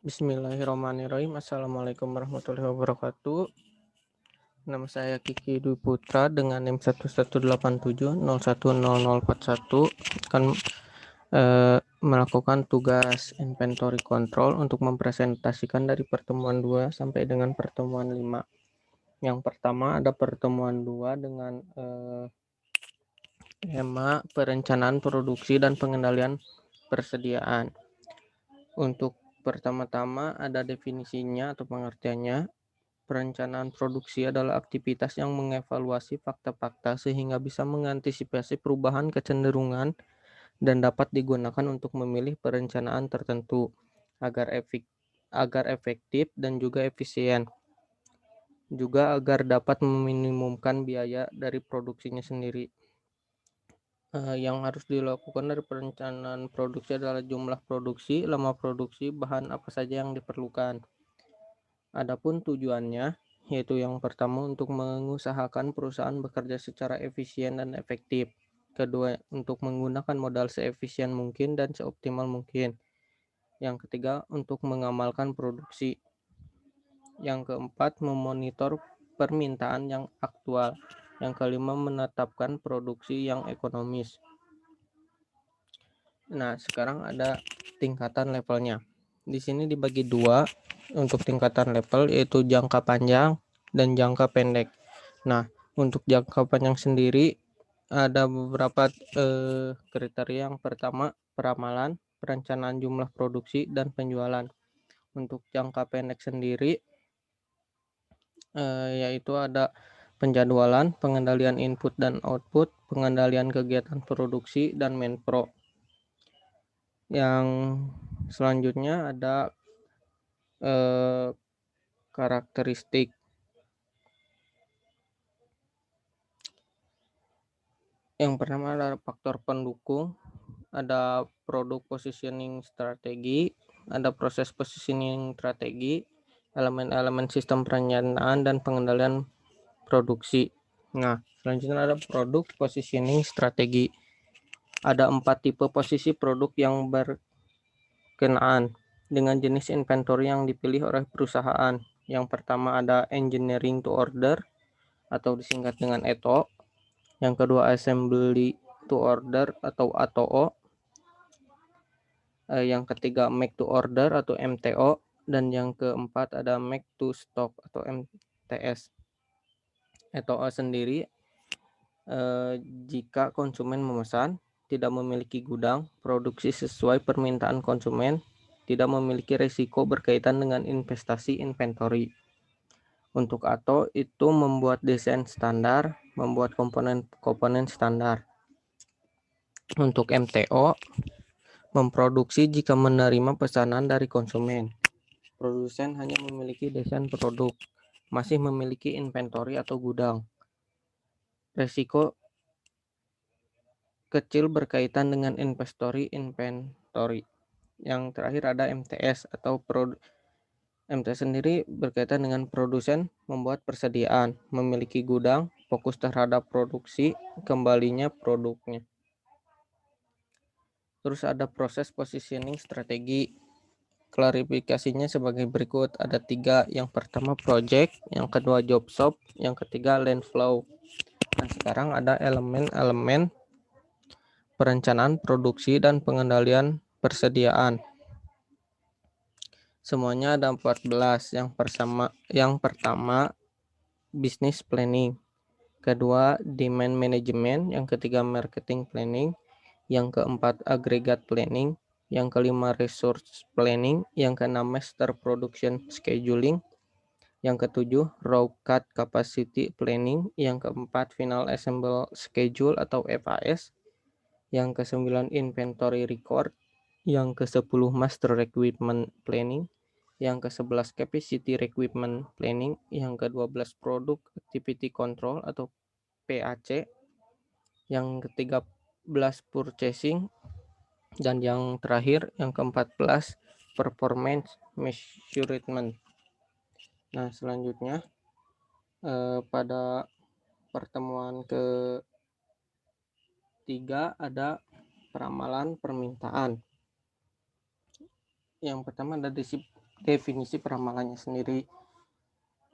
Bismillahirrahmanirrahim. Assalamualaikum warahmatullahi wabarakatuh. Nama saya Kiki Dwi Putra dengan NIM 1187010041 akan melakukan tugas inventory control untuk mempresentasikan dari pertemuan 2 sampai dengan pertemuan 5. Yang pertama ada pertemuan 2 dengan tema perencanaan produksi dan pengendalian persediaan. Untuk pertama-tama ada definisinya atau pengertiannya. Perencanaan produksi adalah aktivitas yang mengevaluasi fakta-fakta sehingga bisa mengantisipasi perubahan kecenderungan dan dapat digunakan untuk memilih perencanaan tertentu agar efektif dan juga efisien. Juga agar dapat meminimumkan biaya dari produksinya sendiri. Yang harus dilakukan dari perencanaan produksi adalah jumlah produksi, lama produksi, bahan apa saja yang diperlukan. Adapun tujuannya, yaitu yang pertama untuk mengusahakan perusahaan bekerja secara efisien dan efektif. Kedua, untuk menggunakan modal seefisien mungkin dan seoptimal mungkin. Yang ketiga, untuk mengamalkan produksi. Yang keempat, memonitor permintaan yang aktual. Yang kelima, menetapkan produksi yang ekonomis. Nah, sekarang ada tingkatan levelnya. Di sini dibagi dua untuk tingkatan level, yaitu jangka panjang dan jangka pendek. Nah, untuk jangka panjang sendiri ada beberapa kriteria. Yang pertama, peramalan, perencanaan jumlah produksi dan penjualan. Untuk jangka pendek sendiri yaitu ada penjadwalan, pengendalian input dan output, pengendalian kegiatan produksi dan menpro. Yang selanjutnya ada karakteristik. Yang pertama adalah faktor pendukung, ada produk positioning strategi, ada proses positioning strategi, elemen-elemen sistem perencanaan dan pengendalian produksi. Nah, selanjutnya ada produk positioning strategi. Ada 4 tipe posisi produk yang berkenaan dengan jenis inventory yang dipilih oleh perusahaan. Yang pertama ada engineering to order atau disingkat dengan ETO. Yang kedua assembly to order atau ATO. Yang ketiga make to order atau MTO. Dan yang keempat ada make to stock atau MTS. ETO sendiri jika konsumen memesan, tidak memiliki gudang, produksi sesuai permintaan konsumen, tidak memiliki risiko berkaitan dengan investasi inventory. Untuk ATO itu membuat desain standar, membuat komponen standar. Untuk MTO, memproduksi jika menerima pesanan dari konsumen. Produsen hanya memiliki desain produk, masih memiliki inventory atau gudang. Risiko kecil berkaitan dengan inventory. Yang terakhir ada MTS atau MTS sendiri berkaitan dengan produsen membuat persediaan, memiliki gudang, fokus terhadap produksi, kembalinya produknya. Terus ada proses positioning strategi. Klarifikasinya sebagai berikut, ada 3. Yang pertama project, yang kedua job shop, yang ketiga land flow. Nah, sekarang ada elemen-elemen perencanaan produksi dan pengendalian persediaan. Semuanya ada 14. Yang pertama business planning, kedua demand management, yang ketiga marketing planning, yang keempat aggregate planning, yang kelima resource planning, yang keenam master production scheduling, yang ketujuh raw cut capacity planning, yang keempat final assemble schedule atau FAS, yang ke-9 inventory record, yang ke-10 master requirement planning, yang ke-11 capacity requirement planning, yang ke-12 product activity control atau PAC, yang ke-13 purchasing, dan yang terakhir yang ke-14 performance measurement. Nah, selanjutnya pada pertemuan ketiga ada peramalan permintaan. Yang pertama ada definisi peramalannya sendiri,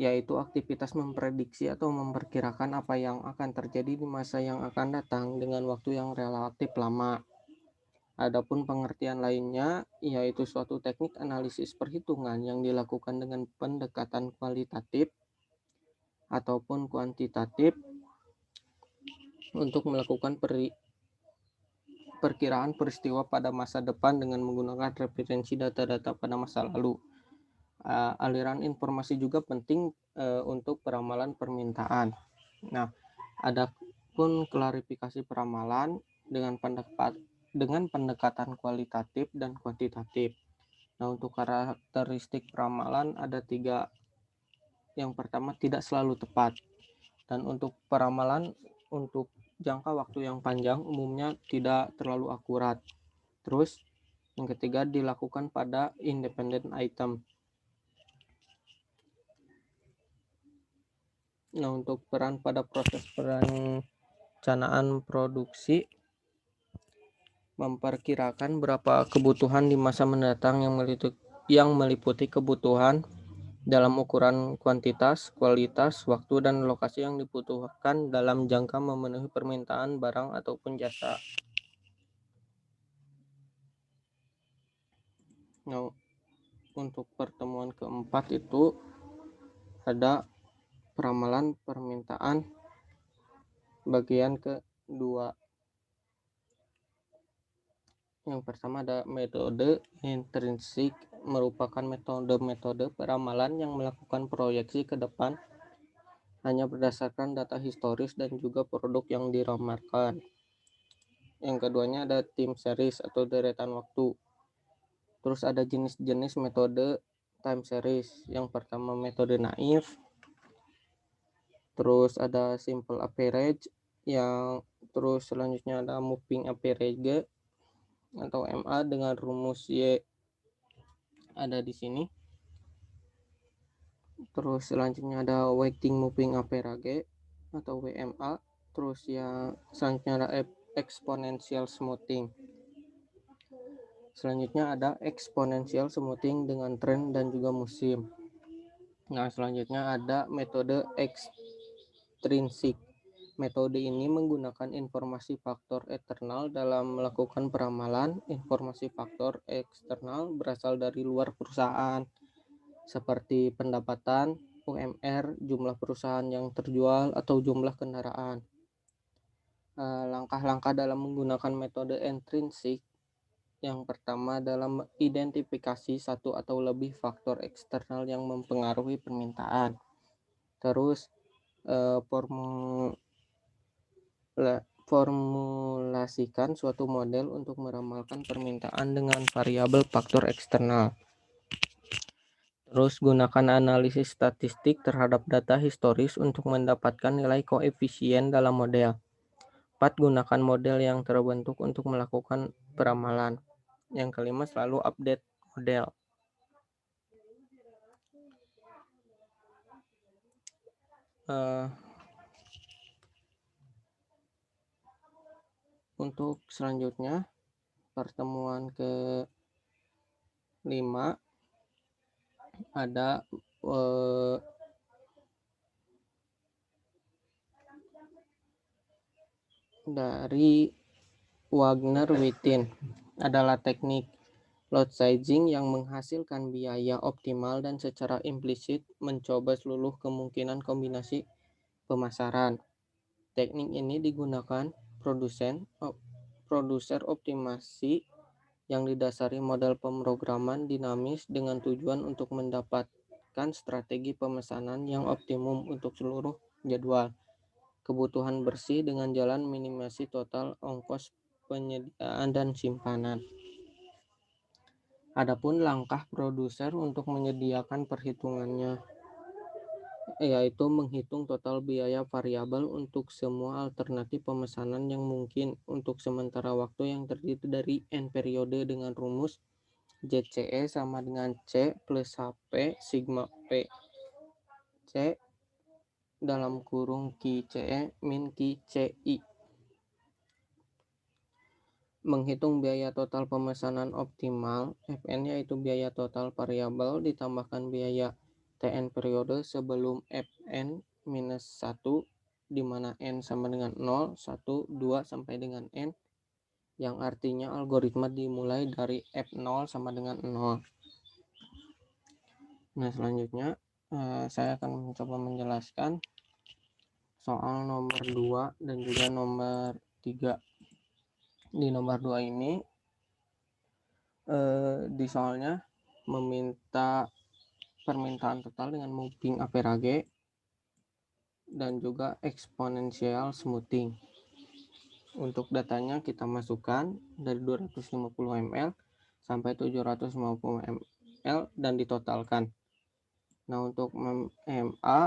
yaitu aktivitas memprediksi atau memperkirakan apa yang akan terjadi di masa yang akan datang dengan waktu yang relatif lama. Adapun pengertian lainnya yaitu suatu teknik analisis perhitungan yang dilakukan dengan pendekatan kualitatif ataupun kuantitatif untuk melakukan perkiraan peristiwa pada masa depan dengan menggunakan referensi data-data pada masa lalu. Aliran informasi juga penting untuk peramalan permintaan. Nah, ada pun klarifikasi peramalan dengan pendekatan kualitatif dan kuantitatif. Nah, untuk karakteristik peramalan ada 3. Yang pertama, tidak selalu tepat. Dan untuk peramalan untuk jangka waktu yang panjang umumnya tidak terlalu akurat. Terus yang ketiga, dilakukan pada independent item. Nah, untuk peran pada proses perencanaan produksi, memperkirakan berapa kebutuhan di masa mendatang yang meliputi kebutuhan dalam ukuran kuantitas, kualitas, waktu, dan lokasi yang dibutuhkan dalam jangka memenuhi permintaan barang ataupun jasa. Nah, untuk pertemuan keempat itu ada peramalan permintaan bagian kedua. Yang pertama ada metode intrinsik, merupakan metode peramalan yang melakukan proyeksi ke depan hanya berdasarkan data historis dan juga produk yang diramalkan. Yang keduanya ada time series atau deretan waktu. Terus ada jenis-jenis metode time series. Yang pertama metode naif, terus ada simple average, terus selanjutnya ada moving average atau MA dengan rumus Y ada di sini. Terus selanjutnya ada weighting moving average atau WMA. Terus yang selanjutnya ada exponential smoothing. Selanjutnya ada exponential smoothing dengan tren dan juga musim. Nah, selanjutnya ada metode extrinsic. Metode ini menggunakan informasi faktor eksternal dalam melakukan peramalan. Informasi faktor eksternal berasal dari luar perusahaan, seperti pendapatan, UMR, jumlah perusahaan yang terjual, atau jumlah kendaraan. Langkah-langkah dalam menggunakan metode intrinsik. Yang pertama dalam identifikasi satu atau lebih faktor eksternal yang mempengaruhi permintaan. Terus formulasikan suatu model untuk meramalkan permintaan dengan variabel faktor eksternal. Terus gunakan analisis statistik terhadap data historis untuk mendapatkan nilai koefisien dalam model. 4. Gunakan model yang terbentuk untuk melakukan peramalan. Yang kelima, selalu update model. Untuk selanjutnya, pertemuan ke-5 ada dari Wagner-Wittin adalah teknik load sizing yang menghasilkan biaya optimal dan secara implisit mencoba seluruh kemungkinan kombinasi pemasaran. Teknik ini digunakan produser optimasi yang didasari model pemrograman dinamis dengan tujuan untuk mendapatkan strategi pemesanan yang optimum untuk seluruh jadwal kebutuhan bersih dengan jalan minimasi total ongkos penyediaan dan simpanan. Adapun langkah produser untuk menyediakan perhitungannya, yaitu menghitung total biaya variabel untuk semua alternatif pemesanan yang mungkin untuk sementara waktu yang terdiri dari N periode dengan rumus JCE sama dengan C plus HP sigma P C dalam kurung QCE min QCI. Menghitung biaya total pemesanan optimal, Fn yaitu biaya total variabel ditambahkan biaya Tn periode sebelum Fn minus 1, di mana n sama dengan 0, 1, 2, sampai dengan n, yang artinya algoritma dimulai dari F0 sama dengan 0. Nah, selanjutnya saya akan mencoba menjelaskan soal nomor 2 dan juga nomor 3. Di nomor 2 ini di soalnya meminta permintaan total dengan moving average dan juga exponential smoothing. Untuk datanya kita masukkan dari 250 ml sampai 750 ml dan ditotalkan. Nah, untuk MA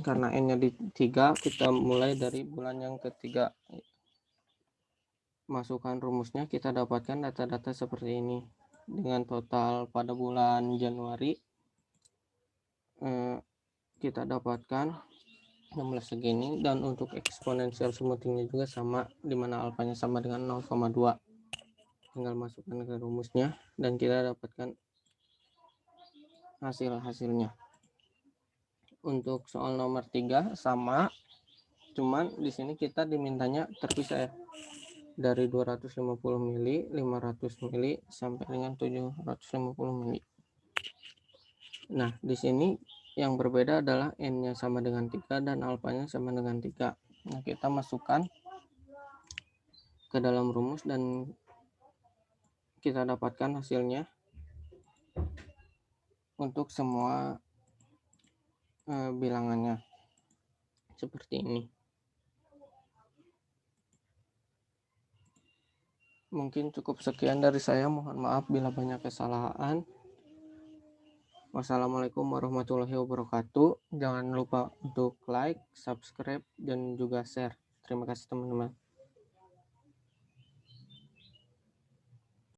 karena N-nya di 3, kita mulai dari bulan yang ketiga. Masukkan rumusnya, kita dapatkan data-data seperti ini. Dengan total pada bulan Januari kita dapatkan 16 segini, dan untuk eksponensial smoothingnya juga sama, dimana alfanya sama dengan 0,2. Tinggal masukkan ke rumusnya dan kita dapatkan hasilnya. Untuk soal nomor 3 sama, cuman di sini kita dimintanya terpisah ya, dari 250 mili, 500 mili sampai dengan 750 mili. Nah, di sini yang berbeda adalah N-nya sama dengan 3 dan alfanya sama dengan 3. Nah, kita masukkan ke dalam rumus dan kita dapatkan hasilnya untuk semua bilangannya seperti ini. Mungkin cukup sekian dari saya, mohon maaf bila banyak kesalahan. Wassalamualaikum warahmatullahi wabarakatuh. Jangan lupa untuk like, subscribe, dan juga share. Terima kasih teman-teman.